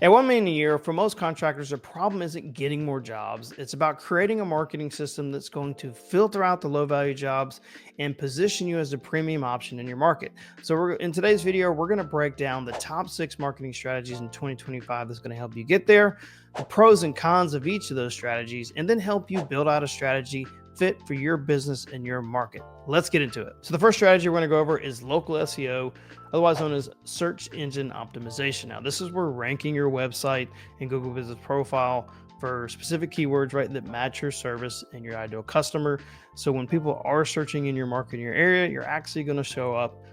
At 1 million a year, for most contractors, the problem isn't getting more jobs. It's about creating a marketing system that's going to filter out the low value jobs and position you as a premium option in your market. So in today's video, we're going to break down the top 6 marketing strategies in 2025 that's going to help you get there, the pros and cons of each of those strategies, and then help you build out a strategy fit for your business and your market. Let's get into it. So the first strategy we're going to go over is local SEO, otherwise known as search engine optimization. Now, this is where ranking your website and Google Business Profile for specific keywords, right, that match your service and your ideal customer. So when people are searching in your market, in your area, you're actually going to show up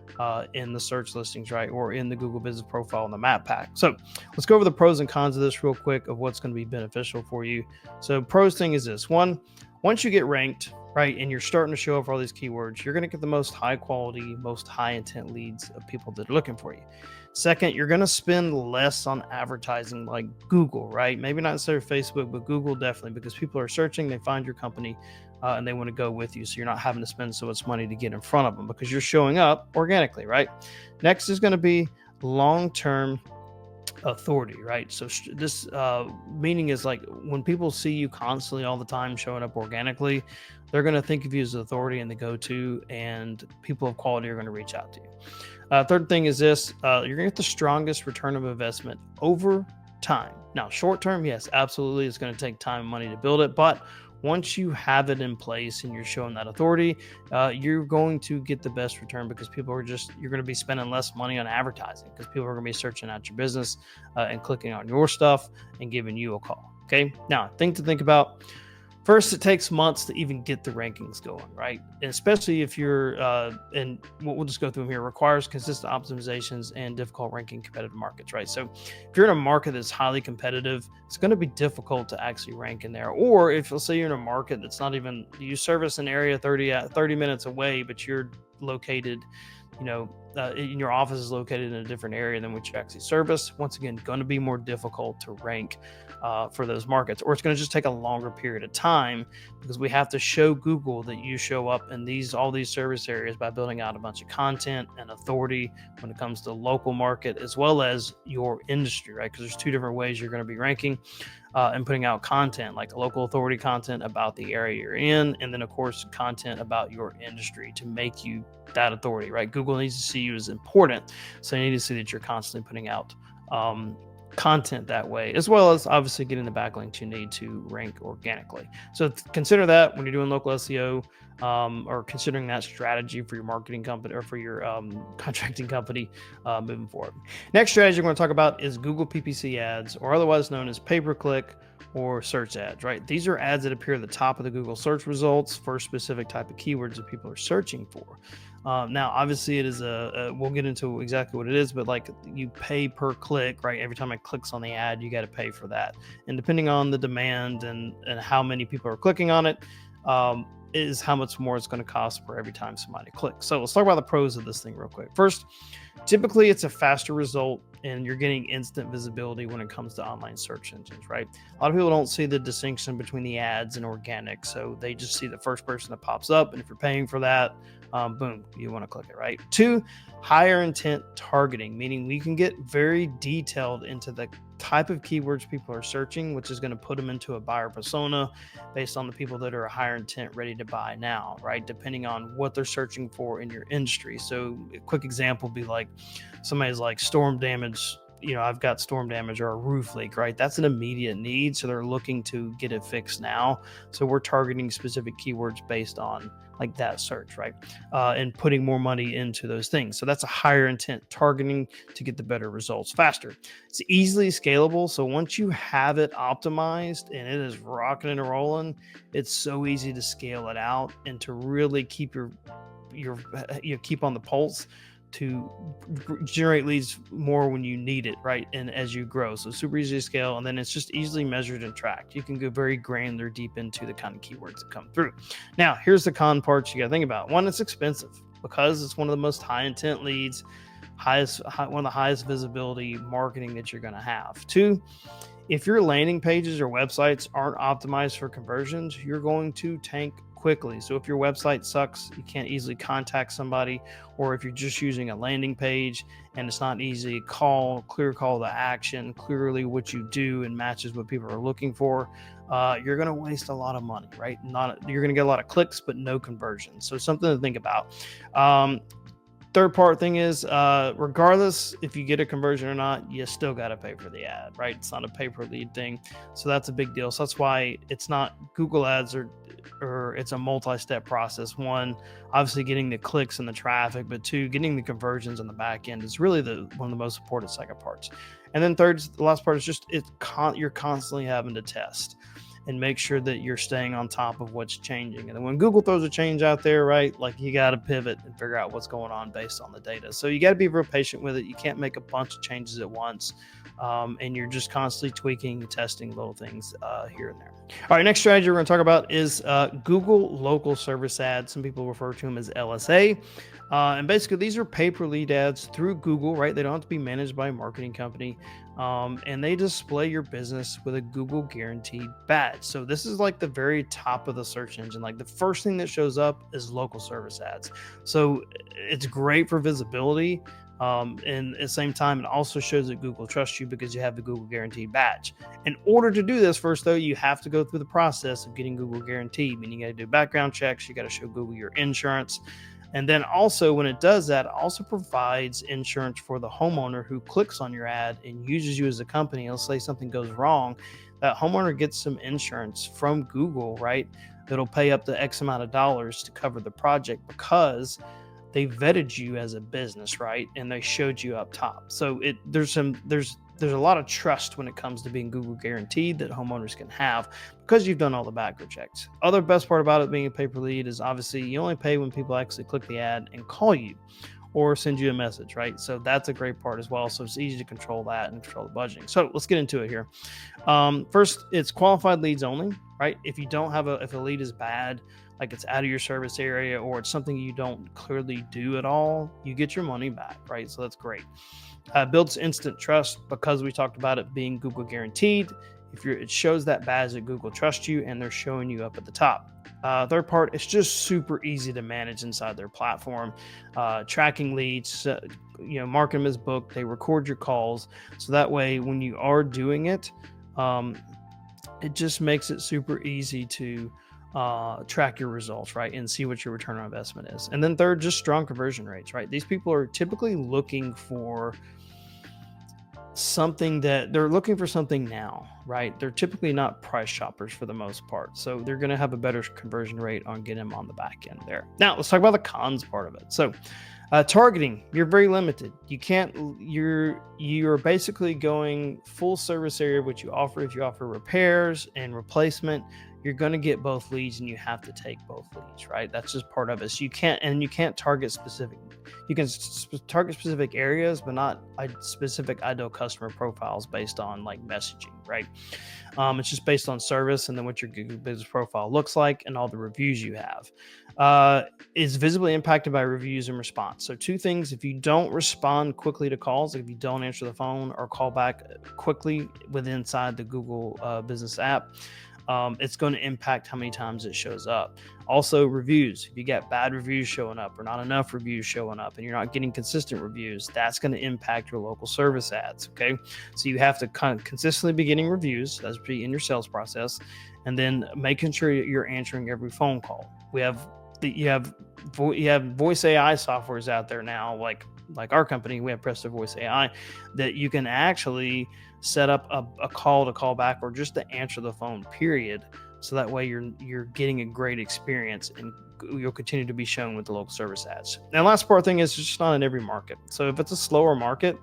in the search listings, right, or in the Google Business Profile in the map pack. So let's go over the pros and cons of this real quick of what's going to be beneficial for you. So pros thing is this. One, once you get ranked, right, and you're starting to show up for all these keywords, you're going to get the most high quality, most high intent leads of people that are looking for you. Second, you're going to spend less on advertising like Google, right? Maybe not necessarily Facebook, but Google definitely, because people are searching, they find your company, and they want to go with you. So you're not having to spend so much money to get in front of them because you're showing up organically, right? Next is going to be long-term authority, right? So this meaning is like when people see you constantly all the time showing up organically, they're going to think of you as authority and the go-to, and people of quality are going to reach out to you. Third thing is this, you're going to get the strongest return of investment over time. Now, short term, yes, absolutely, it's going to take time and money to build it, but once you have it in place and you're showing that authority, you're going to get the best return because you're going to be spending less money on advertising because people are going to be searching out your business and clicking on your stuff and giving you a call. Okay. Now, thing to think about. First, it takes months to even get the rankings going, right? And especially if you're, and we'll just go through them here, requires consistent optimizations and difficult ranking competitive markets, right? So if you're in a market that's highly competitive, it's going to be difficult to actually rank in there. Or if let's say you're in a market that's not even, you service an area 30 minutes away, but you're located, in your office is located in a different area than what you actually service. Once again, going to be more difficult to rank for those markets, or it's going to just take a longer period of time because we have to show Google that you show up in all these service areas by building out a bunch of content and authority when it comes to local market as well as your industry, right? Because there's 2 different ways you're going to be ranking and putting out content, like local authority content about the area you're in, and then of course content about your industry to make you that authority, right? Google needs to see you as important, so you need to see that you're constantly putting out content that way, as well as obviously getting the backlinks you need to rank organically. So consider that when you're doing local SEO or considering that strategy for your marketing company or for your contracting company moving forward. Next strategy we're going to talk about is Google PPC ads, or otherwise known as pay-per-click or search ads, right? These are ads that appear at the top of the Google search results for a specific type of keywords that people are searching for. Now, obviously, it is we'll get into exactly what it is, but like you pay per click, right? Every time it clicks on the ad, you got to pay for that. And depending on the demand and how many people are clicking on it, is how much more it's going to cost for every time somebody clicks. So let's talk about the pros of this thing real quick. First, typically it's a faster result and you're getting instant visibility when it comes to online search engines, right? A lot of people don't see the distinction between the ads and organic. So they just see the first person that pops up. And if you're paying for that, boom, you want to click it, right? 2, higher intent targeting, meaning we can get very detailed into the type of keywords people are searching, which is going to put them into a buyer persona based on the people that are a higher intent ready to buy now, right? Depending on what they're searching for in your industry. So a quick example would be like somebody's like storm damage. I've got storm damage or a roof leak, right? That's an immediate need. So they're looking to get it fixed now. So we're targeting specific keywords based on like that search, right? And putting more money into those things. So that's a higher intent targeting to get the better results faster. It's easily scalable. So once you have it optimized and it is rocking and rolling, it's so easy to scale it out and to really keep keep on the pulse to generate leads more when you need it, right? And as you grow. So super easy to scale. And then it's just easily measured and tracked. You can go very granular deep into the kind of keywords that come through. Now, here's the con parts you got to think about. One, it's expensive because it's one of the most high intent leads, one of the highest visibility marketing that you're going to have. 2, if your landing pages or websites aren't optimized for conversions, you're going to tank quickly. So if your website sucks, you can't easily contact somebody, or if you're just using a landing page and it's not easy clear call to action, clearly what you do and matches what people are looking for, you're going to waste a lot of money, right? You're going to get a lot of clicks, but no conversion. So something to think about. Third part thing is, regardless if you get a conversion or not, you still got to pay for the ad, right? It's not a pay per lead thing. So that's a big deal. So that's why it's not Google ads or it's a multi-step process. One, obviously getting the clicks and the traffic, but two, getting the conversions on the back end is really one of the most important second parts. And then third, the last part is just you're constantly having to test and make sure that you're staying on top of what's changing. And then when Google throws a change out there, right, like you got to pivot and figure out what's going on based on the data. So you got to be real patient with it. You can't make a bunch of changes at once. And you're just constantly tweaking and testing little things here and there. All right, next strategy we're going to talk about is Google Local Service Ads. Some people refer to them as LSA. And basically, these are pay-per-lead ads through Google, right? They don't have to be managed by a marketing company. And they display your business with a Google Guaranteed badge. So this is like the very top of the search engine. Like the first thing that shows up is local service ads. So it's great for visibility. And at the same time, it also shows that Google trusts you because you have the Google Guaranteed badge. In order to do this, first though, you have to go through the process of getting Google Guaranteed, meaning you got to do background checks, you got to show Google your insurance. And then also when it does that, it also provides insurance for the homeowner who clicks on your ad and uses you as a company. Let's say something goes wrong, that homeowner gets some insurance from Google, right? That'll pay up to X amount of dollars to cover the project because they vetted you as a business, right? And they showed you up top. So there's a lot of trust when it comes to being Google Guaranteed that homeowners can have because you've done all the background checks. Other best part about it being a pay-per-lead is obviously you only pay when people actually click the ad and call you or send you a message, right? So that's a great part as well. So it's easy to control that and control the budgeting. So let's get into it here. First, it's qualified leads only, right? If you don't have if a lead is bad, like it's out of your service area or it's something you don't clearly do at all, you get your money back, right? So that's great. Builds instant trust because we talked about it being Google Guaranteed. It shows that badge that Google trusts you and they're showing you up at the top. Third part, it's just super easy to manage inside their platform. Tracking leads, mark them as booked. They record your calls. So that way, when you are doing it, it just makes it super easy to track your results, right? And see what your return on investment is. And then third, just strong conversion rates, right? These people are typically looking for something now, right? They're typically not price shoppers for the most part. So they're going to have a better conversion rate on getting them on the back end there. Now let's talk about the cons part of it. So targeting, you're very limited. You're basically going full service area, which you offer. If you offer repairs and replacement, you're going to get both leads and you have to take both leads, right? That's just part of it. So you can't target specific. You can target specific areas, but not specific ideal customer profiles based on like messaging, right? It's just based on service and then what your Google business profile looks like and all the reviews you have. Is visibly impacted by reviews and response. So two things: if you don't respond quickly to calls, like if you don't answer the phone or call back quickly inside the Google business app, it's going to impact how many times it shows up. Also, reviews. If you get bad reviews showing up or not enough reviews showing up and you're not getting consistent reviews, that's going to impact your local service ads, okay? So you have to consistently be getting reviews. That's be in your sales process. And then making sure you're answering every phone call. You have voice AI softwares out there now, like our company, we have Presto Voice AI, that you can actually set up a call to call back or just to answer the phone, period. So that way you're getting a great experience and you'll continue to be shown with the local service ads. Now, last part thing is just not in every market. So if it's a slower market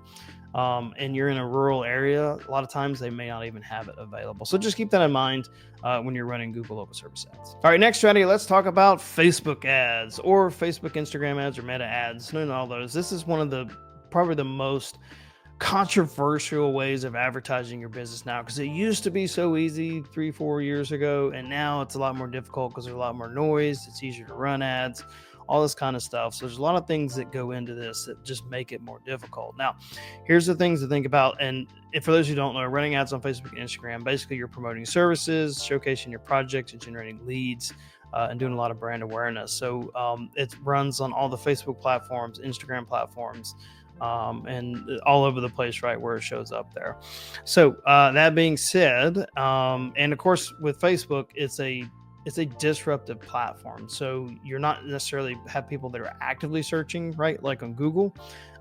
and you're in a rural area, a lot of times they may not even have it available. So just keep that in mind when you're running Google local service ads. All right, next strategy, let's talk about Facebook ads or Facebook Instagram ads or meta ads. And all those. This is one of probably the most controversial ways of advertising your business now, because it used to be so easy 3-4 years ago, and now it's a lot more difficult because there's a lot more noise. It's easier to run ads, all this kind of stuff. So there's a lot of things that go into this that just make it more difficult. Now, here's the things to think about. And for those who don't know, running ads on Facebook and Instagram, basically you're promoting services, showcasing your projects, and generating leads. and doing a lot of brand awareness. So it runs on all the Facebook platforms, Instagram platforms, and all over the place, right, where it shows up there. So that being said, and of course with Facebook, it's a disruptive platform. So you're not necessarily have people that are actively searching, right? Like on Google,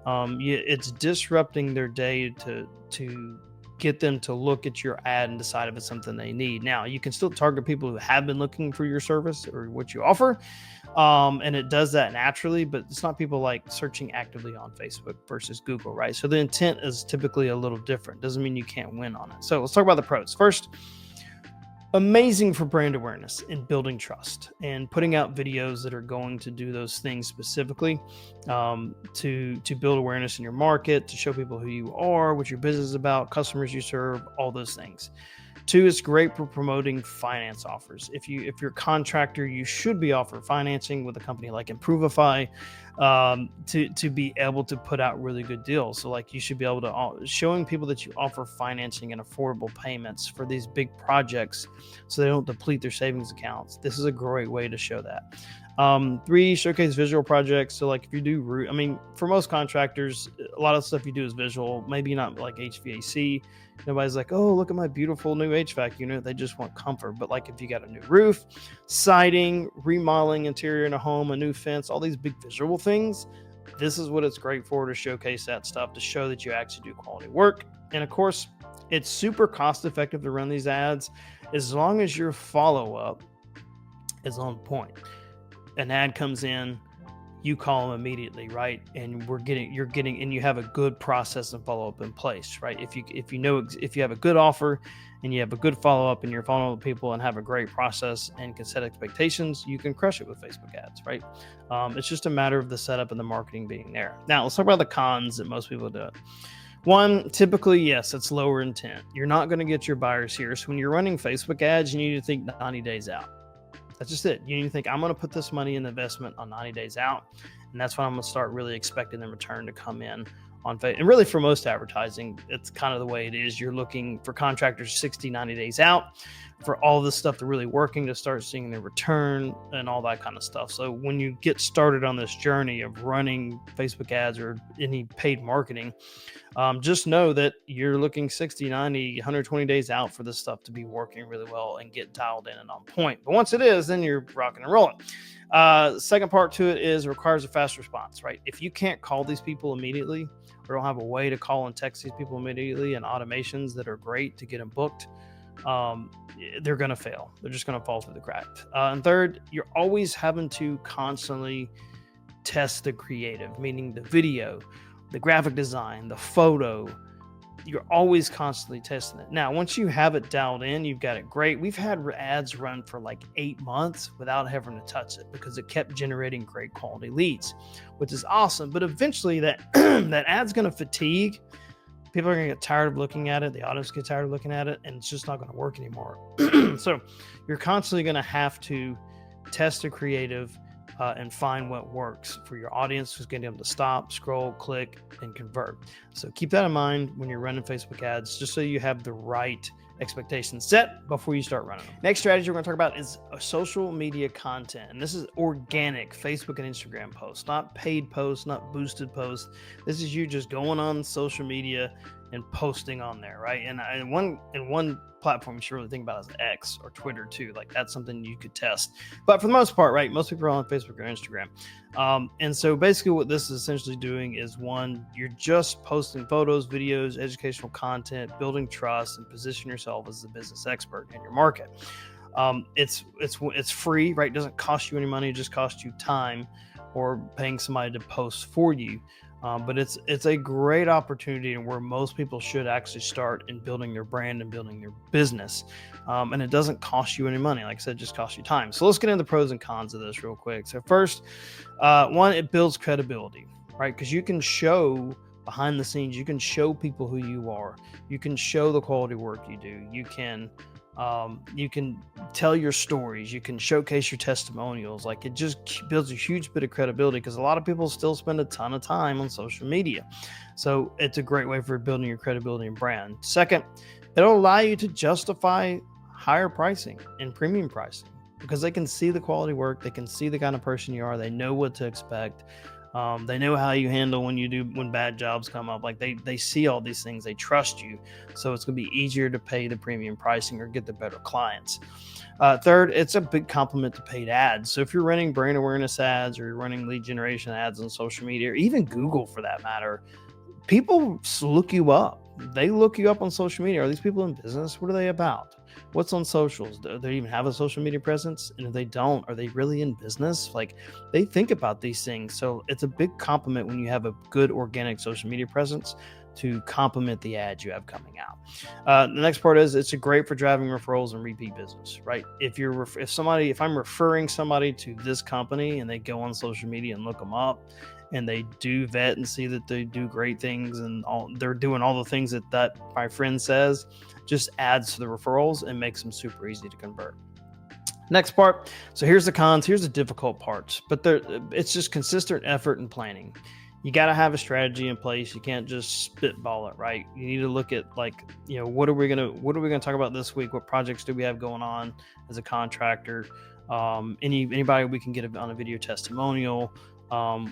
it's disrupting their day to get them to look at your ad and decide if it's something they need. Now, you can still target people who have been looking for your service or what you offer, and it does that naturally, but it's not people like searching actively on Facebook versus Google, right? So the intent is typically a little different. Doesn't mean you can't win on it. So let's talk about the pros. First, amazing for brand awareness and building trust and putting out videos that are going to do those things specifically, to build awareness in your market, to show people who you are, what your business is about, customers you serve, all those things. Two, it's great for promoting finance offers. If you're a contractor, you should be offering financing with a company like Improvify, to be able to put out really good deals. So like you should be able to showing people that you offer financing and affordable payments for these big projects, so they don't deplete their savings accounts. This is a great way to show that. Three, showcase visual projects. So like if you do for most contractors, a lot of stuff you do is visual, maybe not like HVAC. Nobody's like, oh, look at my beautiful new HVAC unit. They just want comfort. But like if you got a new roof, siding, remodeling interior in a home, a new fence, all these big visual things, this is what it's great for, to showcase that stuff, to show that you actually do quality work. And of course, it's super cost effective to run these ads as long as your follow-up is on point. An ad comes in, you call them immediately, right? And you have a good process and follow up in place, right? If you have a good offer and you have a good follow up and you're following up with people and have a great process and can set expectations, you can crush it with Facebook ads, right? It's just a matter of the setup and the marketing being there. Now let's talk about the cons that most people do. One, typically, yes, it's lower intent. You're not going to get your buyers here. So when you're running Facebook ads, you need to think 90 days out. That's just it. You need to think, I'm going to put this money in investment on 90 days out. And that's when I'm going to start really expecting the return to come in on Facebook. And really for most advertising, it's kind of the way it is. You're looking for contractors 60, 90 days out for all this stuff to really working, to start seeing the return and all that kind of stuff. So when you get started on this journey of running Facebook ads or any paid marketing, just know that you're looking 60, 90, 120 days out for this stuff to be working really well and get dialed in and on point. But once it is, then you're rocking and rolling. Second part to it is it requires a fast response, right? If you can't call these people immediately or don't have a way to call and text these people immediately and automations that are great to get them booked, they're going to fail. They're just going to fall through the cracks. And third, you're always having to constantly test the creative, meaning the video, the graphic design, the photo. You're always constantly testing it. Now, once you have it dialed in, you've got it great. We've had ads run for like 8 months without having to touch it because it kept generating great quality leads, which is awesome. But eventually that ad's going to fatigue. People are going to get tired of looking at it. The audience get tired of looking at it, and it's just not going to work anymore. So you're constantly going to have to test the creative and find what works for your audience, who's getting them to stop, scroll, click, and convert. So keep that in mind when you're running Facebook ads, just so you have the right expectations set before you start running them. Next strategy we're going to talk about is social media content. And this is organic Facebook and Instagram posts, not paid posts, not boosted posts. This is you just going on social media and posting on there, right? And one platform you should really think about is X or Twitter too. Like that's something you could test. But for the most part, right, most people are on Facebook or Instagram. And so basically what this is essentially doing is, one, you're just posting photos, videos, educational content, building trust, and position yourself as the business expert in your market. It's free, right? It doesn't cost you any money. It just costs you time or paying somebody to post for you. But it's a great opportunity, and where most people should actually start in building their brand and building their business. And it doesn't cost you any money. Like I said, it just costs you time. So let's get into the pros and cons of this real quick. So first, one, it builds credibility, right? Because you can show behind the scenes, you can show people who you are. You can show the quality work you do. You can tell your stories. You can showcase your testimonials. Like, it just builds a huge bit of credibility, because a lot of people still spend a ton of time on social media. So it's a great way for building your credibility and brand. Second, it'll allow you to justify higher pricing and premium pricing. because they can see the quality work. They can see the kind of person you are. They know what to expect. They know how you handle when bad jobs come up. Like they see all these things. They trust you, so it's going to be easier to pay the premium pricing or get the better clients. Third, it's a big compliment to paid ads. So if you're running brand awareness ads or you're running lead generation ads on social media, or even Google for that matter, people look you up. They look you up on social media. Are these people in business? What are they about? What's on socials? Do they even have a social media presence? And if they don't, are they really in business? Like, they think about these things. So it's a big compliment when you have a good organic social media presence to complement the ads you have coming out. The next part is it's great for driving referrals and repeat business, right? If I'm referring somebody to this company and they go on social media and look them up, and they do vet and see that they do great things and they're doing all the things that my friend says, just adds to the referrals and makes them super easy to convert. Next part. So here's the cons. Here's the difficult parts, but it's just consistent effort and planning. You got to have a strategy in place. You can't just spitball it, right? You need to look at, like, what are we gonna talk about this week? What projects do we have going on as a contractor? Anybody we can get on a video testimonial.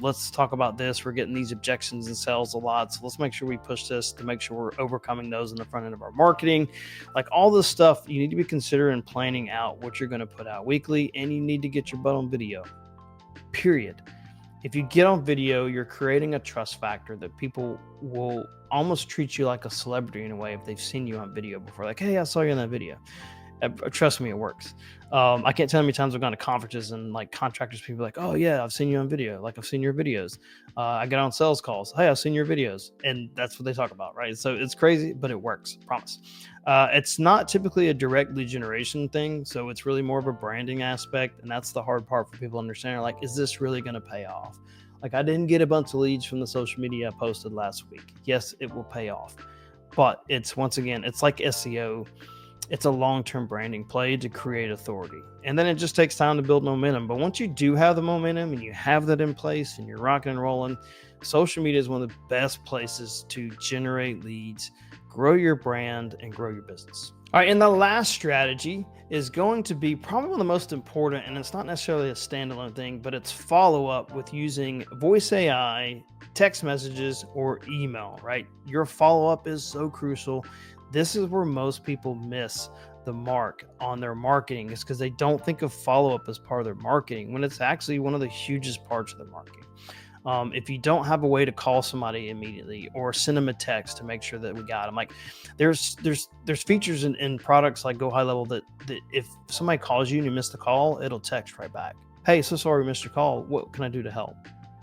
Let's talk about this. We're getting these objections and sales a lot, so let's make sure we push this to make sure we're overcoming those in the front end of our marketing. Like, all this stuff, you need to be considering planning out what you're going to put out weekly, and you need to get your butt on video, period. If you get on video, you're creating a trust factor that people will almost treat you like a celebrity in a way if they've seen you on video before. Like, hey, I saw you in that video. Trust me, it works. I can't tell how many times I've gone to conferences and, like, contractors, people are like, oh yeah, I've seen you on video. Like, I've seen your videos. I get on sales calls. Hey, I've seen your videos. And that's what they talk about, right? So it's crazy, but it works. Promise. It's not typically a direct lead generation thing. So it's really more of a branding aspect. And that's the hard part for people to understand. Like, is this really going to pay off? Like, I didn't get a bunch of leads from the social media I posted last week. Yes, it will pay off. But it's, once again, it's like SEO. It's a long-term branding play to create authority. And then it just takes time to build momentum. But once you do have the momentum and you have that in place and you're rocking and rolling, social media is one of the best places to generate leads, grow your brand, and grow your business. All right, and the last strategy is going to be probably one of the most important, and it's not necessarily a standalone thing, but it's follow-up with using voice AI, text messages, or email, right? Your follow-up is so crucial. This is where most people miss the mark on their marketing, is because they don't think of follow-up as part of their marketing when it's actually one of the hugest parts of their marketing. If you don't have a way to call somebody immediately or send them a text to make sure that we got them, like, there's features in products like Go High Level that if somebody calls you and you miss the call, it'll text right back. Hey, so sorry we missed your call. What can I do to help?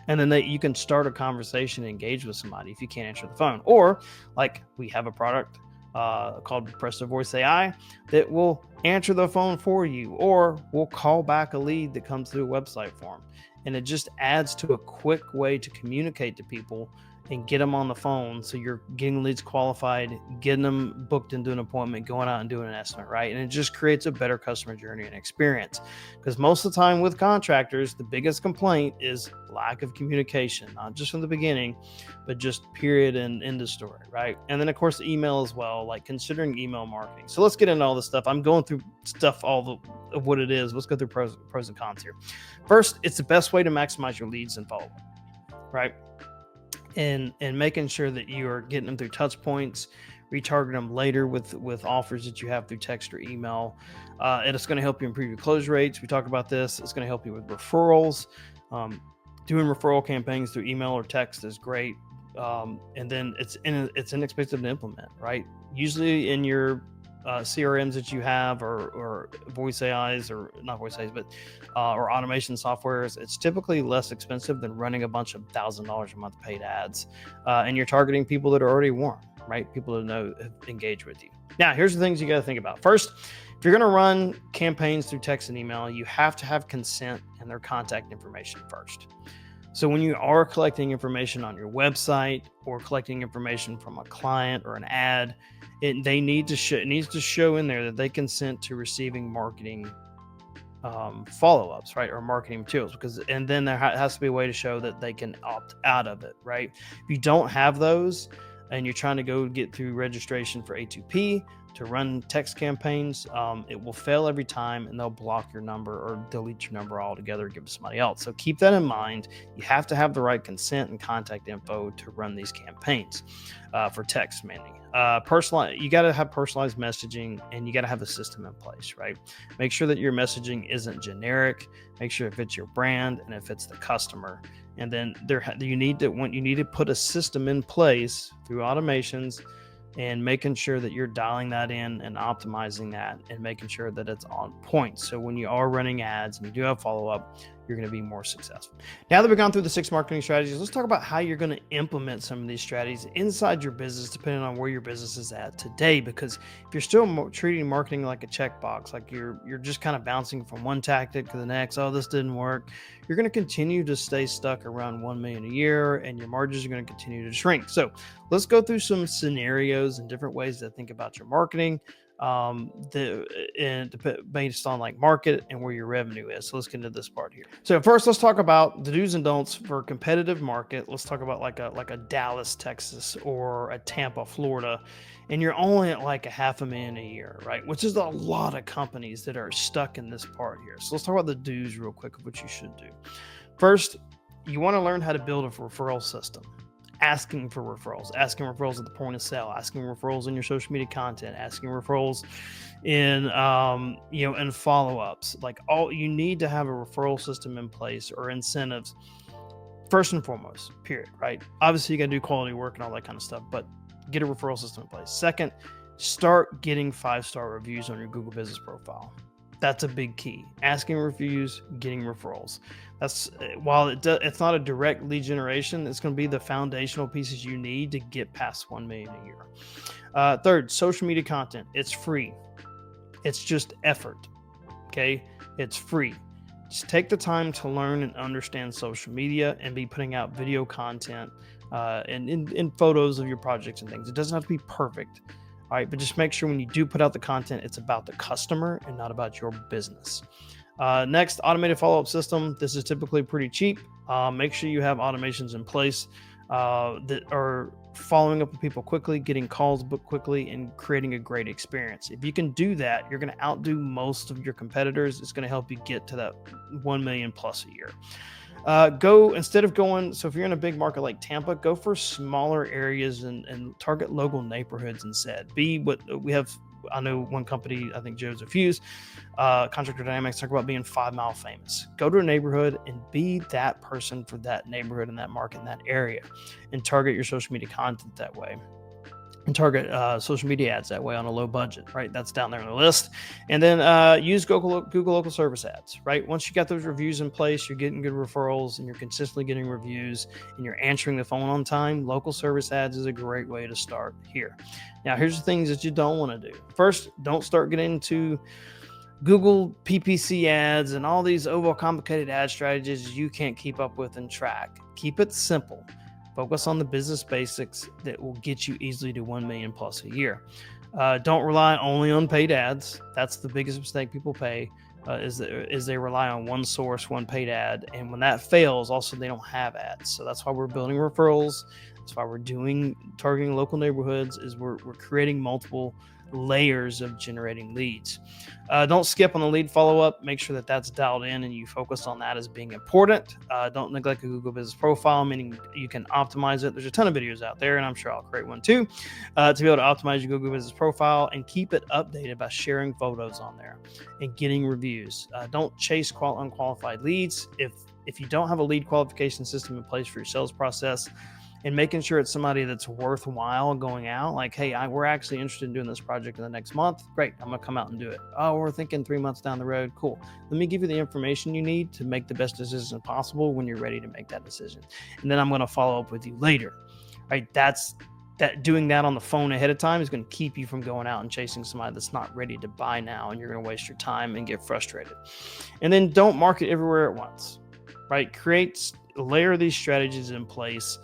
And then you can start a conversation and engage with somebody if you can't answer the phone. Or, like, we have a product called Presto Voice AI that will answer the phone for you, or will call back a lead that comes through a website form. And it just adds to a quick way to communicate to people and get them on the phone. So you're getting leads qualified, getting them booked into an appointment, going out and doing an estimate, right? And it just creates a better customer journey and experience. Because most of the time with contractors, the biggest complaint is lack of communication, not just from the beginning, but just period and end of story, right? And then, of course, email as well, like considering email marketing. So let's get into all this stuff. I'm going through stuff, of what it is. Let's go through pros and cons here. First, it's the best way to maximize your leads and follow-up, right? And making sure that you are getting them through touch points, retarget them later with offers that you have through text or email. And it's going to help you improve your close rates. We talked about this. It's going to help you with referrals. Doing referral campaigns through email or text is great. And then it's inexpensive to implement, right? Usually in your CRMs that you have, or voice AIs, or not voice AIs, but or automation softwares, it's typically less expensive than running a bunch of $1,000 a month paid ads. And you're targeting people that are already warm, right? People that engage with you. Now, here's the things you got to think about. First, if you're going to run campaigns through text and email, you have to have consent and their contact information first. So when you are collecting information on your website or collecting information from a client or an ad, it needs to show in there that they consent to receiving marketing follow-ups, right, or marketing materials, and then there has to be a way to show that they can opt out of it, right? If you don't have those and you're trying to go get through registration for A2P, to run text campaigns, it will fail every time and they'll block your number or delete your number altogether, give it to somebody else. So keep that in mind. You have to have the right consent and contact info to run these campaigns for text mainly. You got to have personalized messaging, and you got to have a system in place, right? Make sure that your messaging isn't generic. Make sure it fits your brand and it fits the customer. And then you need to put a system in place through automations and making sure that you're dialing that in and optimizing that and making sure that it's on point. So when you are running ads and you do have follow-up, you're going to be more successful. Now that we've gone through the 6 marketing strategies, let's talk about how you're going to implement some of these strategies inside your business, depending on where your business is at today. Because if you're still treating marketing like a checkbox, like you're just kind of bouncing from one tactic to the next, oh, this didn't work, you're going to continue to stay stuck around 1 million a year, and your margins are going to continue to shrink. So let's go through some scenarios and different ways to think about your marketing based on like market and where your revenue is. So let's get into this part here. So first, let's talk about the do's and don'ts for a competitive market. Let's talk about like a Dallas, Texas, or a Tampa, Florida, and you're only at like $500,000 a year, right? Which is a lot of companies that are stuck in this part here. So let's talk about the do's real quick of what you should do. First, you want to learn how to build a referral system. Asking for referrals, asking referrals at the point of sale, asking referrals in your social media content, asking referrals in, in follow-ups. Like you need to have a referral system in place or incentives first and foremost, period, right? Obviously you got to do quality work and all that kind of stuff, but get a referral system in place. Second, start getting 5-star reviews on your Google business profile. That's a big key. Asking reviews, getting referrals. While it's not a direct lead generation, it's going to be the foundational pieces you need to get past 1 million a year. Third, social media content. It's free. It's just effort. Okay, it's free. Just take the time to learn and understand social media and be putting out video content and in photos of your projects and things. It doesn't have to be perfect. All right, but just make sure when you do put out the content, it's about the customer and not about your business. Next, automated follow-up system. This is typically pretty cheap. Make sure you have automations in place that are following up with people quickly, getting calls booked quickly, and creating a great experience. If you can do that, you're going to outdo most of your competitors. It's going to help you get to that 1 million plus a year. So if you're in a big market like Tampa, go for smaller areas and target local neighborhoods instead. I know one company, I think Joe's Fuse, Contractor Dynamics, talk about being 5 mile famous. Go to a neighborhood and be that person for that neighborhood and that market in that area, and target your social media content that way. And target social media ads that way on a low budget, right? That's down there on the list. And then use Google local service ads, right? Once you got those reviews in place, you're getting good referrals and you're consistently getting reviews and you're answering the phone on time, local service ads is a great way to start here. Now, here's the things that you don't want to do. First, don't start getting into Google PPC ads and all these overcomplicated ad strategies you can't keep up with and track. Keep it simple. Focus on the business basics that will get you easily to 1 million plus a year. Don't rely only on paid ads. That's the biggest mistake people is they rely on one source, one paid ad. And when that fails, also they don't have ads. So that's why we're building referrals. That's why we're targeting local neighborhoods, is we're creating multiple layers of generating leads. Don't skip on the lead follow-up. Make sure that that's dialed in and you focus on that as being important. Don't neglect a Google business profile, meaning you can optimize it. There's a ton of videos out there, and I'm sure I'll create one too, to be able to optimize your Google business profile and keep it updated by sharing photos on there and getting reviews. Don't chase unqualified leads. If you don't have a lead qualification system in place for your sales process, and making sure it's somebody that's worthwhile going out, like, hey, we're actually interested in doing this project in the next month. Great, I'm going to come out and do it. Oh, we're thinking 3 months down the road. Cool. Let me give you the information you need to make the best decision possible when you're ready to make that decision. And then I'm going to follow up with you later. Right? Doing that on the phone ahead of time is going to keep you from going out and chasing somebody that's not ready to buy now, and you're going to waste your time and get frustrated. And then don't market everywhere at once. Right? Layer these strategies in place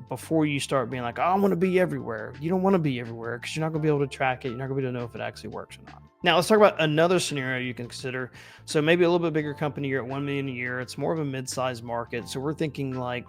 before you start being like, oh, I want to be everywhere. You don't want to be everywhere because you're not going to be able to track it. You're not going to be able to know if it actually works or not. Now, let's talk about another scenario you can consider. So maybe a little bit bigger company, you're at 1 million a year. It's more of a mid-sized market. So we're thinking like,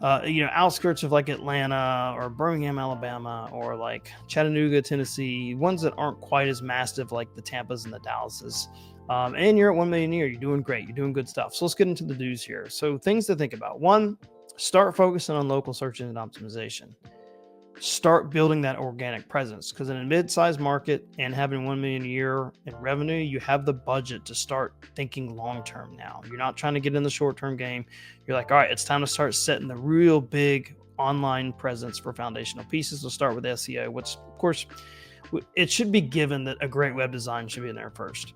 outskirts of like Atlanta or Birmingham, Alabama, or like Chattanooga, Tennessee, ones that aren't quite as massive like the Tampas and the Dallases. And you're at 1 million a year. You're doing great. You're doing good stuff. So let's get into the do's here. So things to think about. One, start focusing on local search engine optimization. Start building that organic presence, because in a mid-sized market and having 1 million a year in revenue, you have the budget to start thinking long-term now. You're not trying to get in the short-term game. You're like, all right, it's time to start setting the real big online presence for foundational pieces. We'll start with SEO, which of course it should be given that a great web design should be in there first.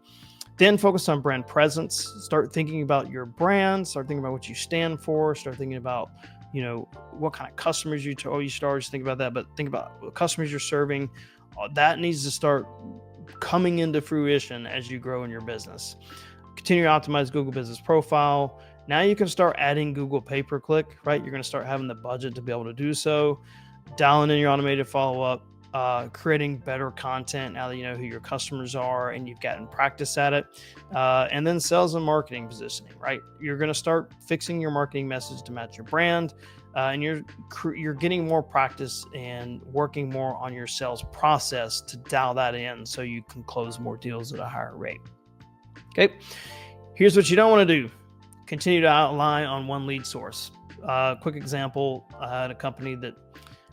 Then focus on brand presence. Start thinking about your brand. Start thinking about what you stand for. Start thinking about, what kind of customers you should always think about that, but think about the customers you're serving. That needs to start coming into fruition as you grow in your business. Continue to optimize Google Business Profile. Now you can start adding Google pay-per-click, right? You're going to start having the budget to be able to do so. Dialing in your automated follow-up. Creating better content now that you know who your customers are and you've gotten practice at it. And then sales and marketing positioning, right? You're going to start fixing your marketing message to match your brand, and you're getting more practice and working more on your sales process to dial that in so you can close more deals at a higher rate. Okay, here's what you don't want to do. Continue to rely on one lead source. Quick example, I had a company that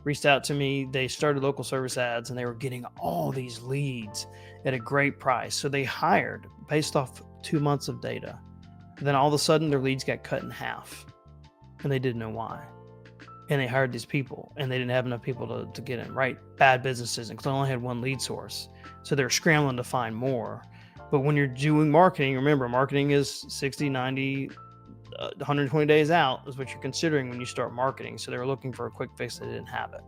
reached out to me. They started local service ads and they were getting all these leads at a great price. So they hired based off 2 months of data. And then all of a sudden their leads got cut in half and they didn't know why. And they hired these people and they didn't have enough people to get in, right? Bad business decision because they only had one lead source. So they're scrambling to find more. But when you're doing marketing, remember, marketing is 60, 90, 120 days out is what you're considering when you start marketing. So they were looking for a quick fix. They didn't have it.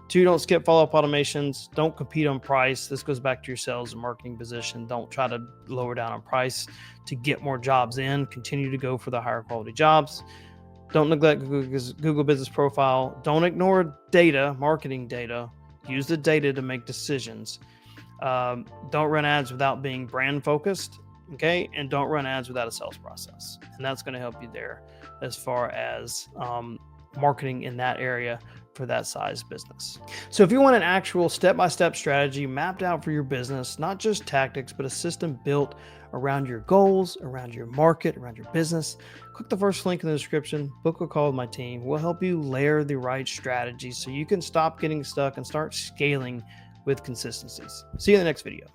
2, don't skip follow-up automations. Don't compete on price. This goes back to your sales and marketing position. Don't try to lower down on price to get more jobs in. Continue to go for the higher quality jobs. Don't neglect Google Business Profile. Don't ignore data, marketing data. Use the data to make decisions. Don't run ads without being brand focused. Okay. And don't run ads without a sales process. And that's going to help you there as far as marketing in that area for that size business. So if you want an actual step-by-step strategy mapped out for your business, not just tactics, but a system built around your goals, around your market, around your business, click the first link in the description, book a call with my team. We'll help you layer the right strategy so you can stop getting stuck and start scaling with consistencies. See you in the next video.